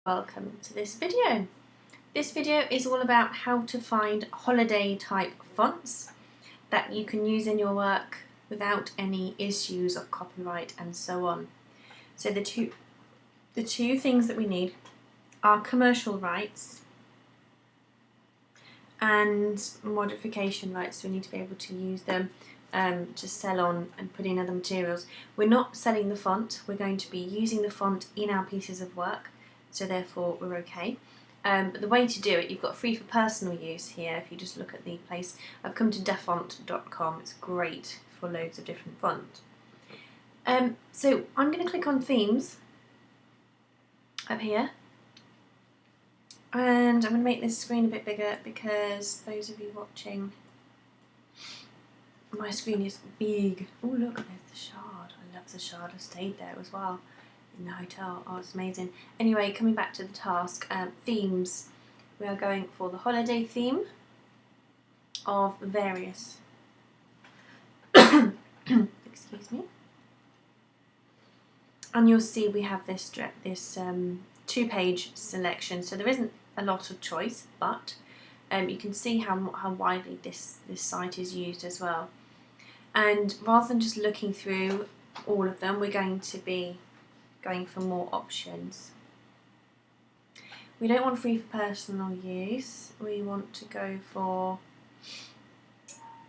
Welcome to this video. This video is all about how to find holiday type fonts that you can use in your work without any issues of copyright and so on. So the two things that we need are commercial rights and modification rights. So we need to be able to use them to sell on and put in other materials. We're not selling the font, we're going to be using the font in our pieces of work. So therefore we're okay. But the way to do it, you've got free for personal use here. If you just look at the place, I've come to dafont.com. It's great for loads of different fonts. So I'm going to click on themes up here, and I'm going to make this screen a bit bigger because those of you watching, my screen is big. Oh look, there's the Shard. I love the Shard. I stayed there as well. In the hotel. Oh, it's amazing. Anyway, coming back to the task, themes. We are going for the holiday theme of various excuse me. And you'll see we have this two-page selection, so there isn't a lot of choice, but you can see how widely this site is used as well. And rather than just looking through all of them, we're going to be going for more options. We don't want free for personal use. We want to go for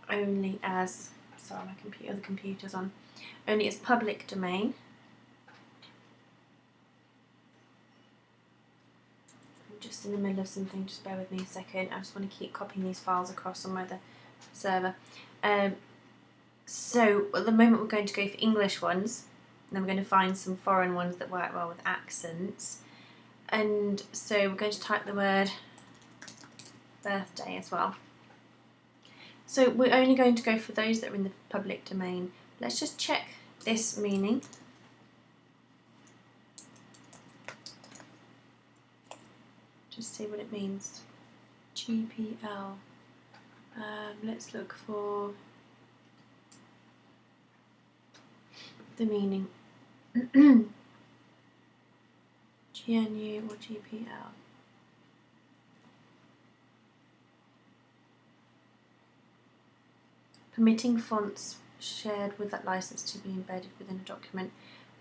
only as, sorry, my other computer's on, only as public domain. I'm just in the middle of something, just bear with me a second. I just want to keep copying these files across on my other server. So at the moment we're going to go for English ones. Then we're going to find some foreign ones that work well with accents. And so we're going to type the word birthday as well. So we're only going to go for those that are in the public domain. Let's just check this meaning. Just see what it means. GPL. Let's look for the meaning. GNU or GPL. Permitting fonts shared with that license to be embedded within a document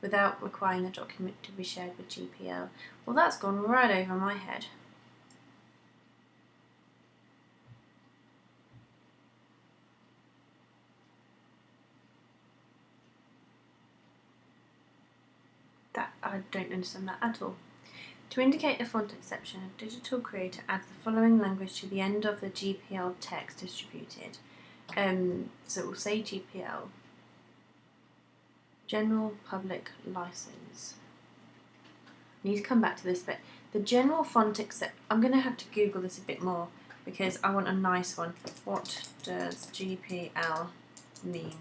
without requiring the document to be shared with GPL. Well, that's gone right over my head. I don't understand that at all. To indicate a font exception, a digital creator adds the following language to the end of the GPL text distributed. So it will say GPL, General Public License. I need to come back to this bit. The general font except, I'm going to have to Google this a bit more because I want a nice one. What does GPL mean?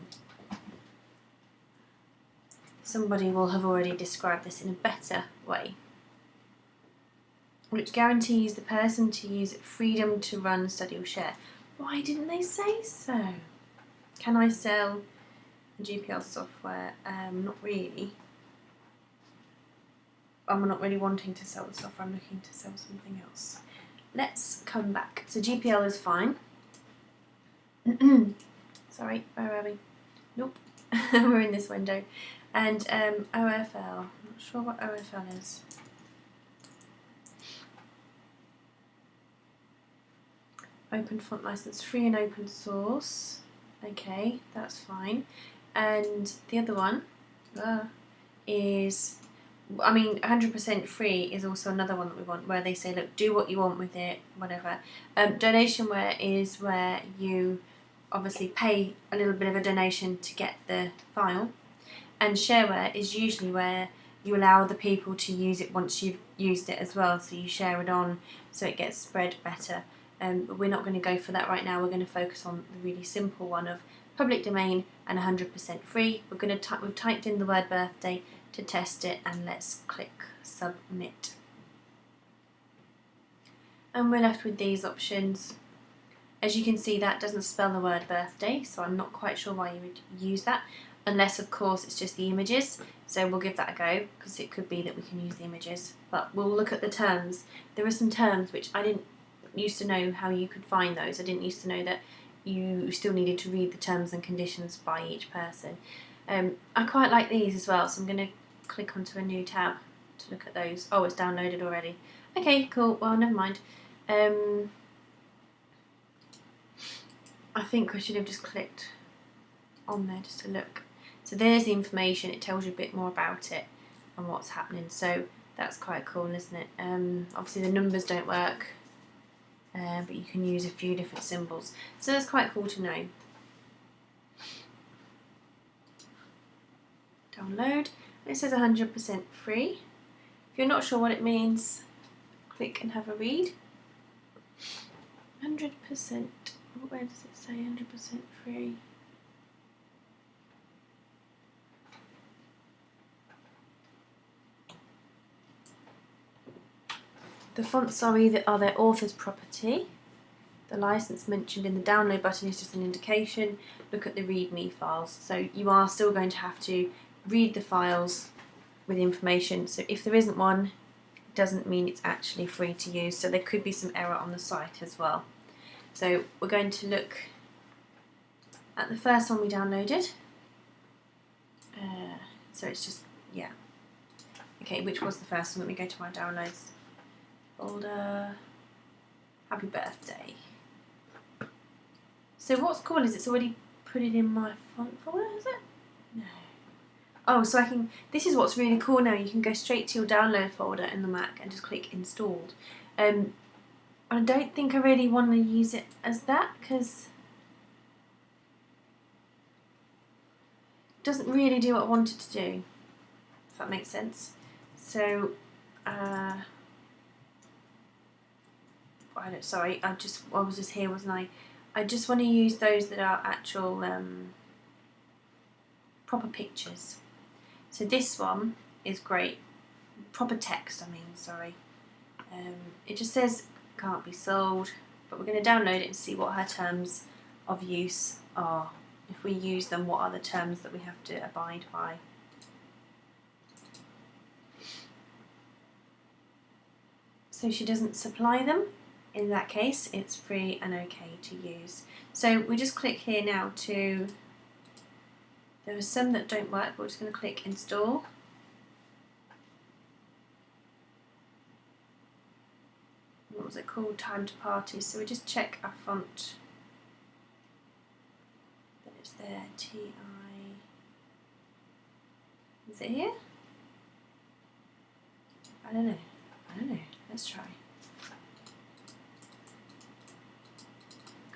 Somebody will have already described this in a better way, which guarantees the person to use it freedom to run, study or share. Why didn't they say so? Can I sell GPL software? Not really. I'm not really wanting to sell the software, I'm looking to sell something else. Let's come back. So GPL is fine. Sorry, where are we? Nope, we're in this window. And OFL, I'm not sure what OFL is. Open font license, free and open source. Okay, that's fine. And the other one is, I mean, 100% free is also another one that we want, where they say, look, do what you want with it, whatever. Donationware is where you obviously pay a little bit of a donation to get the file. And shareware is usually where you allow other people to use it once you've used it as well, so you share it on so it gets spread better. But we're not going to go for that right now. We're going to focus on the really simple one of public domain and 100% free. We've typed in the word birthday to test it, and let's click submit. And we're left with these options. As you can see, that doesn't spell the word birthday, so I'm not quite sure why you would use that. unless of course it's just the images. So we'll give that a go, because it could be that we can use the images. But we'll look at the terms. There are some terms which I didn't used to know how you could find those. I didn't used to know that you still needed to read the terms and conditions by each person. I quite like these as well, so I'm going to click onto a new tab to look at those. Oh, it's downloaded already. Okay, cool. Well, never mind. I think I should have just clicked on there just to look. So there's the information. It tells you a bit more about it and what's happening. So that's quite cool, isn't it? Obviously the numbers don't work, but you can use a few different symbols. So that's quite cool to know. Download. It says 100% free. If you're not sure what it means, click and have a read. 100%. Where does it say 100% free? The fonts are their author's property. The license mentioned in the download button is just an indication. Look at the README files. So you are still going to have to read the files with information. So if there isn't one, it doesn't mean it's actually free to use. So there could be some error on the site as well. So we're going to look at the first one we downloaded. So it's just, yeah. Okay, which was the first one? Let me go to my downloads folder. Happy birthday. So what's cool is it's already put it in my font folder, is it? No. Oh, so I can, this is what's really cool now, you can go straight to your download folder in the Mac and just click installed. I don't think I really want to use it as that, because it doesn't really do what I wanted to do, if that makes sense. So, I was just here, wasn't I? I just want to use those that are actual proper pictures. So this one is great. Proper text, I mean, sorry. It just says can't be sold, but we're going to download it and see what her terms of use are. If we use them, what are the terms that we have to abide by? So she doesn't supply them. In that case, it's free and okay to use. So we just click here now to, there are some that don't work, but we're just going to click install. What was it called? Time to party. So we just check our font that it's there. TI. Is it here? I don't know. Let's try.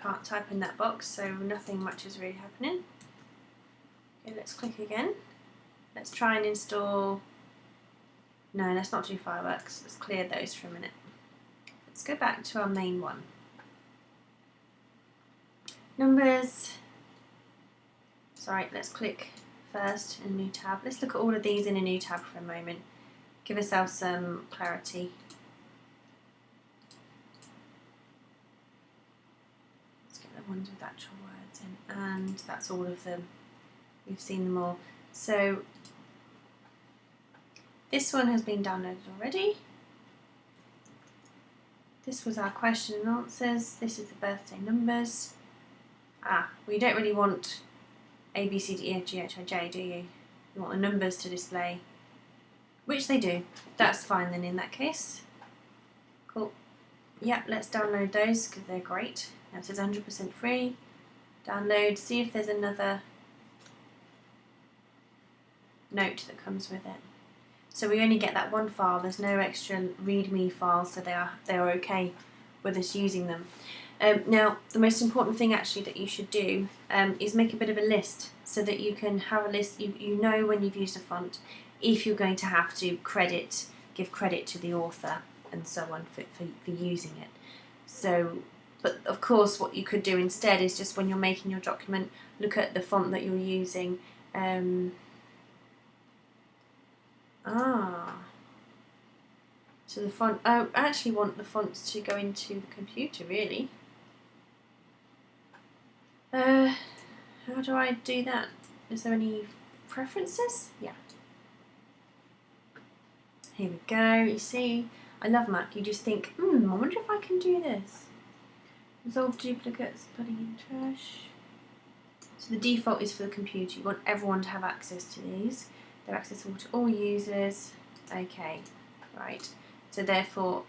Can't type in that box, so nothing much is really happening. Okay, let's click again. Let's try and install. No, let's not do fireworks. Let's clear those for a minute. Let's go back to our main one. Numbers. Sorry, let's click first in a new tab. Let's look at all of these in a new tab for a moment. Give ourselves some clarity. Let's get the ones with actual words in, and that's all of them. We've seen them all. So this one has been downloaded already. This was our question and answers. This is the birthday numbers. We don't really want A, B, C, D, E, F, G, H, I, J, do you? You want the numbers to display, which they do. That's fine then in that case. Cool. Yeah, let's download those because they're great. Now it says 100% free. Download, see if there's another note that comes with it. So we only get that one file, there's no extra README files, so they are okay with us using them. Now, the most important thing actually that you should do is make a bit of a list, so that you can have a list, you know when you've used a font, if you're going to have to give credit to the author and so on for using it. So, but of course what you could do instead is just when you're making your document, look at the font that you're using. So the font, I actually want the fonts to go into the computer, really. How do I do that? Is there any preferences? Yeah. Here we go. You see, I love Mac. You just think, I wonder if I can do this. Resolve duplicates, putting in trash. So the default is for the computer. You want everyone to have access to these. They're accessible to all users. Okay, right. So therefore,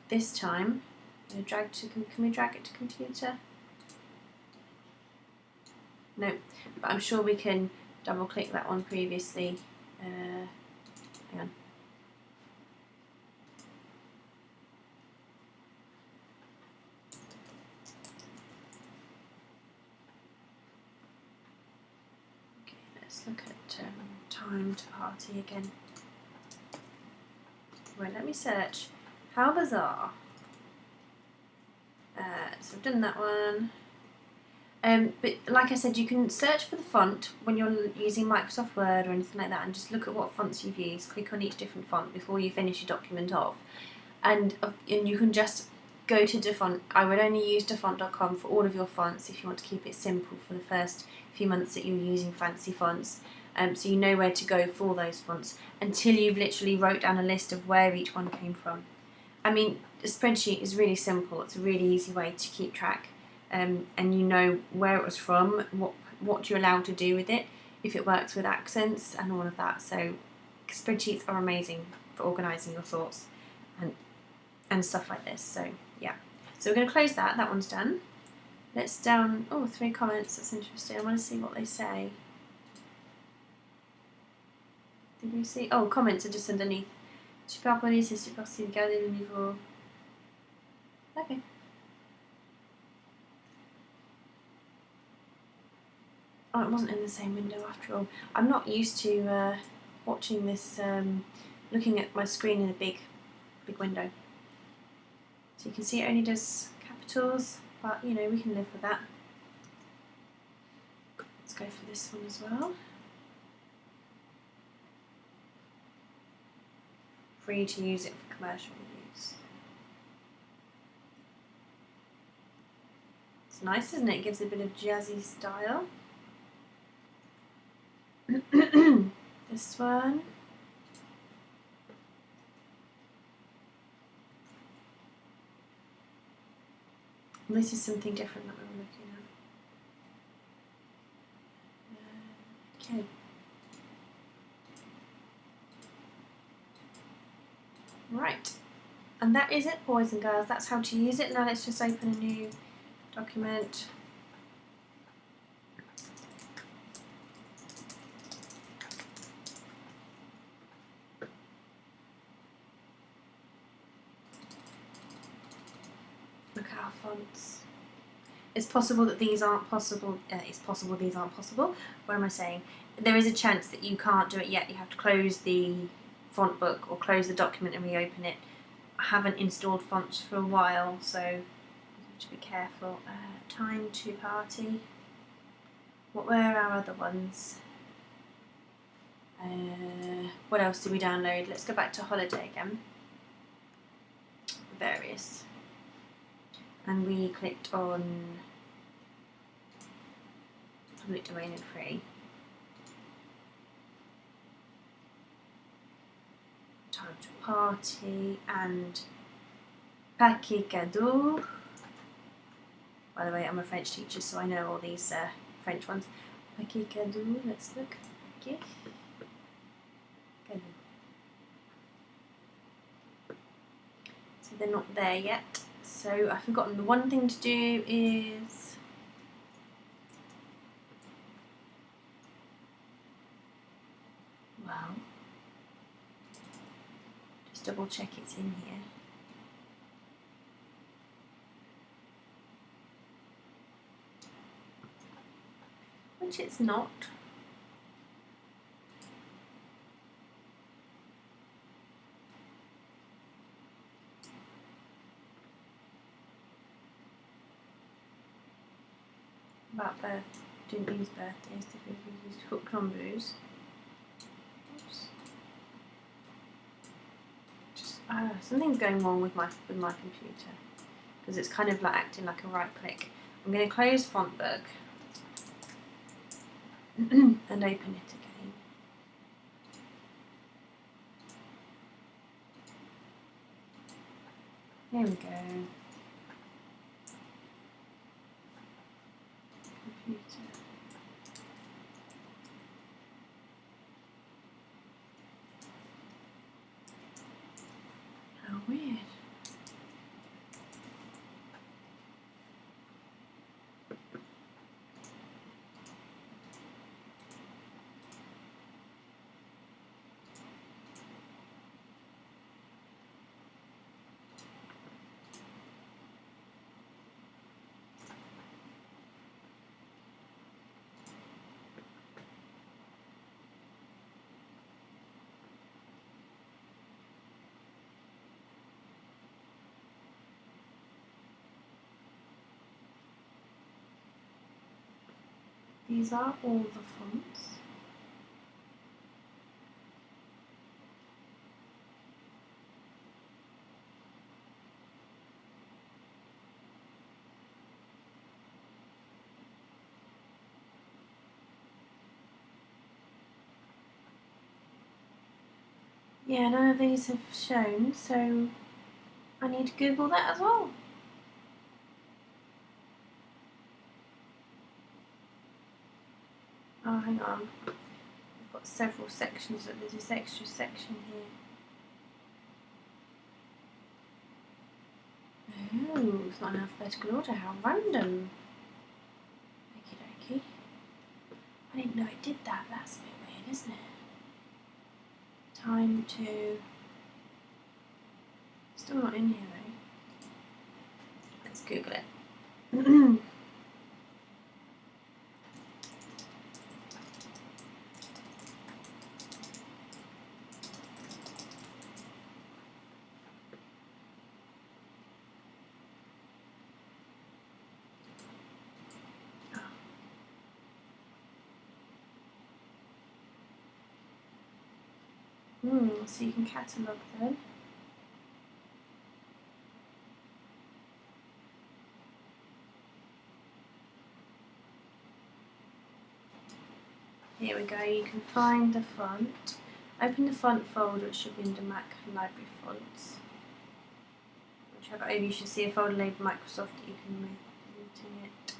this time, can we drag it to computer? No, but I'm sure we can double click that one previously. Hang on. Okay, let's look at time to party again. Right, let me search. How bizarre. So I've done that one. But like I said, you can search for the font when you're using Microsoft Word or anything like that, and just look at what fonts you've used. Click on each different font before you finish your document off, and you can just go to Dafont. I would only use dafont.com for all of your fonts if you want to keep it simple for the first few months that you're using fancy fonts. So you know where to go for those fonts until you've literally wrote down a list of where each one came from. I mean, a spreadsheet is really simple. It's a really easy way to keep track. And you know where it was from, what you're allowed to do with it, if it works with accents and all of that. So spreadsheets are amazing for organising your thoughts and stuff like this. So yeah, so we're going to close that. That one's done. Let's 3 comments. That's interesting. I want to see what they say. Did we see? Oh, comments are just underneath. Super poli, c'est super facile de garder le niveau. Okay. Oh, it wasn't in the same window after all. I'm not used to watching this, looking at my screen in a big window. So you can see it only does capitals, but you know, we can live with that. Let's go for this one as well. Free to use it for commercial use. It's nice, isn't it? It gives a bit of jazzy style. This one. And this is something different that we were looking at. Okay. Right. And that is it, boys and girls. That's how to use it. Now let's just open a new document. Look at our fonts. It's possible that these aren't possible. It's possible these aren't possible. What am I saying? There is a chance that you can't do it yet. You have to close the font book or close the document and reopen it. I haven't installed fonts for a while, so you have to be careful. Time to party. What were our other ones? What else did we download? Let's go back to holiday again. Various. And we clicked on public domain and free. Time to party and paquet cadeau. By the way, I'm a French teacher, so I know all these French ones. Paquet cadeau, let's look. Paquet cadeau. So they're not there yet. So I've forgotten the one thing to do is just double check it's in here. Which it's not. About didn't use birthdays, did we? We used hook numbers. Oops. Just something's going wrong with my computer because it's kind of like acting like a right click. I'm going to close font book and open it again. Here we go. Computer. How weird. These are all the fonts. Yeah, none of these have shown, so I need to Google that as well. Oh, hang on. I've got several sections, but there's this extra section here. Oh, it's not in alphabetical order. How random. Okie dokie. I didn't know it did that. That's a bit weird, isn't it? Time to... Still not in here though. Let's Google it. So you can catalogue them. Here we go, you can find the font. Open the font folder, it should be under Mac Library Fonts. Whichever over, you should see a folder labeled Microsoft that you can move into it.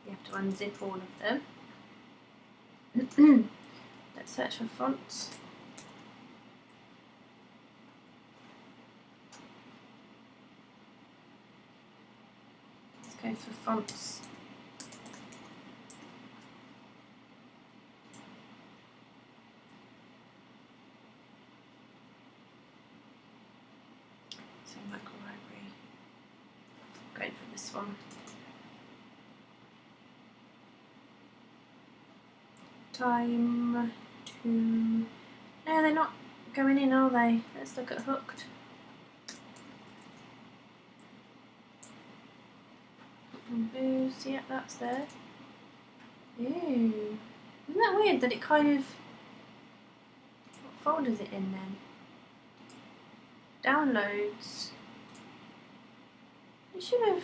You have to unzip all of them. Let's search for fonts. Let's go for fonts. So Mac Library. Going for this one. Time to... No, they're not going in, are they? Let's look at Hooked. And Booze, yeah, that's there. Ooh. Isn't that weird that it kind of... What folder is it in then? Downloads. It should have...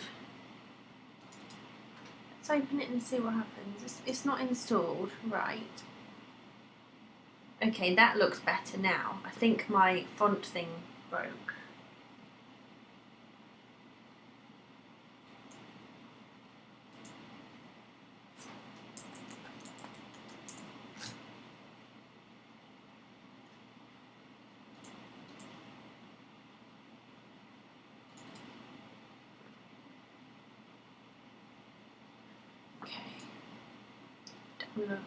Let's open it and see what happens. It's not installed, right. Okay, that looks better now. I think my font thing broke. Okay. Downloads.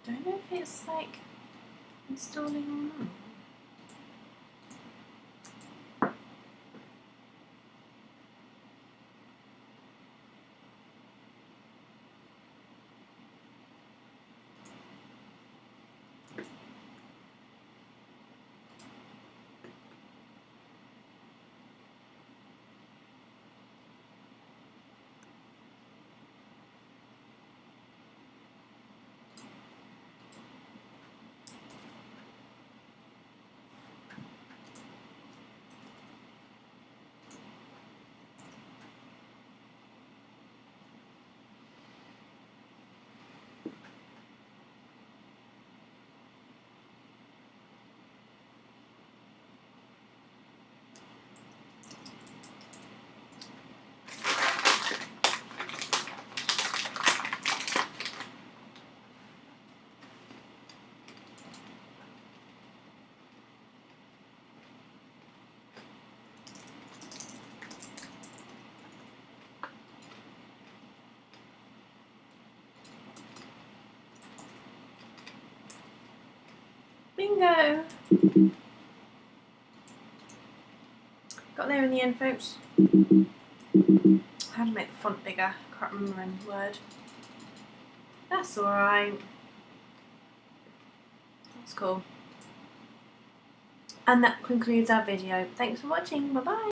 Don't know if it's like installing or not. Bingo! Got there in the end, folks. How to make the font bigger? Can't remember any word. That's alright. That's cool. And that concludes our video. Thanks for watching. Bye bye.